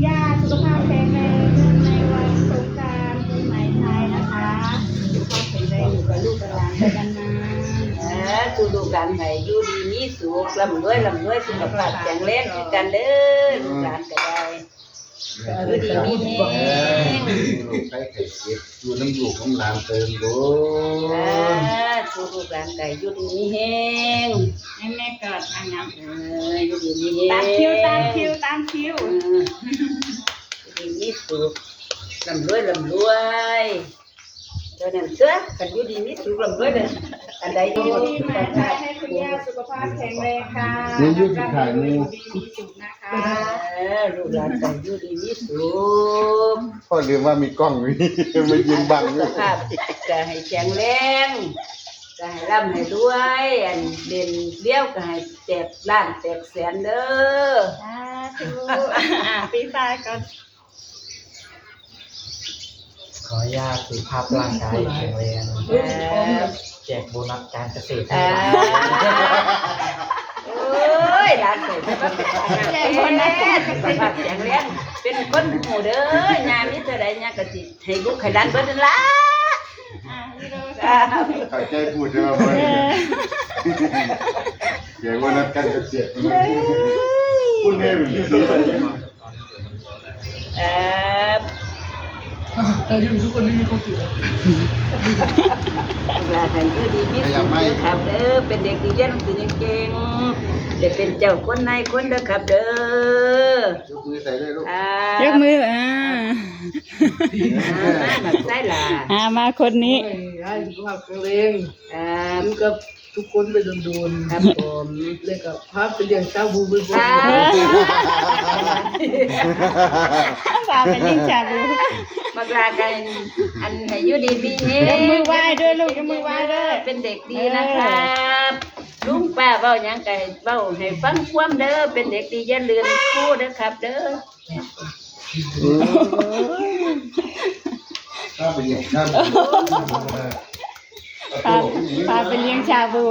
ย่าสุขภาพแข็งแรงเนื่องในวันสงกรานต์ปีใหม่ไทยนะคะสุขภาพแข็งแรงอยู่กับลูกกับหลานไปนานๆ ดูดูกันให้อยู่ดีมีสุขร่ำรวยสุขภาพแข็งแรงคือกันเด้อลูกหลานก็ได้อยู่ดีมีแฮง ลูกใครไข่เก็บอยู่น้ำลูกของหลานเติมโด ดูลูกหลานก็อยู่ดีมีแฮง ให้แม่เกิดทางน้ำ อยู่ดีมีแฮง ตามคิวตามคิวตามคิว อยู่ดีมีสุขร่ำรวยเท่านั้นเสื้อกันอยู่ดีมีสุขร่ำรวยเด้ออันใดอยู่ ปีใหม่ไทยให้คุณย่าสุขภาพแข็งแรงค่ะ นี่ยุติขายนี่ ดีมีสุขนะคะ ลูกหลานก็อยู่ดีมีสุข พ่อลืมว่ามีกล้องอยู่นี่มายืนบัง สุ ด้ ข วย ภาพก็ให้แข็งแรงก็ให้ร่ำให้รวยอันเด่นเลี้ยวก็ให้แตกล้านแตกแสนเด้อ สาธุปีฟ้าก่อน ขออนุญาตสุขภาพร่างกายแข็งแรง แจกโบนัสการเกษตร โอ้ยหลานเกิดมาเป็นแข็งแรงสุขภาพแข็งแรงเป็นคนหูเด้อยามนี้เท่าใดยามก็สิให้ลูกให้หลานเบิดนั่นล่ะ เข้าใจพูดใช่ไหมพ่อเดี๋ยววันนั้นกันจะเสียพูดเองอยู่ที่ไหน ลาทันคือดีมีสุขครับเด้อเป็นเด็กดีเรียนหนังสือเก่งๆได้เป็นเจ้าคนนายคนเด้อครับเด้อย กมือใส่เลยลูก ยกมือมาใส่ล่ะ มาคนนี้ ให้สุขภาพแข็งแรง ครับอยู่กับทุกคนไปโดน ครับผม ๆเล่นกับพาไปเลี้ยงชาบูบ่อย ฝากเป็นลิงชาบู มากลากันอันให้อยู่ดีมีเฮ ยกมือไหว้ด้วยลูกยกมือไหว้ด้วย เป็นเด็กดีนะครับลุงป้าเว้าหยังก็ให้เว้าให้ฟังความเด้อเป็นเด็กดีอย่าลืมครูเด้อครับเด้อ ข้าไปเลี้ยงข้าไป พาไปเลี้ยงชาบู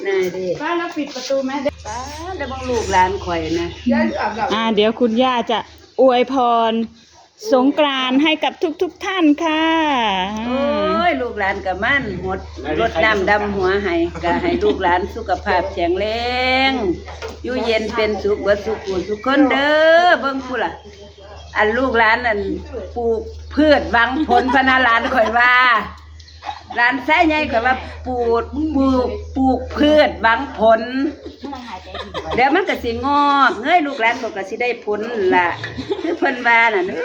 นายดิ ป้าเราปิดประตูไหม ป้าแล้วบังลูกหลานข่อยนะ ๆย้ายอาบน้ำ เดี๋ยวคุณย่าจะอวยพรสงกรานต์ให้กับทุกท่านค่ะ โอ้ยลูกหลานกับมันหมดรดน้ำดำหัวให้ก็ให้ลูกหลานสุขภาพแข็งแรงอยู่เย็นเป็นสุขเบิดสุขผู้ทุกคนเด้อเบิ่งผู้ล่ะอันลูกหลานอันปลูกพืชหวังผลพนาหลานข่อยว่าหลานแท้ใหญ่ข่อยว่าปลูกพืชหวังผลเดี๋ยวมันก็สิงอกเงยลูกหลานก็สิได้ผลล่ะคือเพิ่นว่าน่ะเด้อ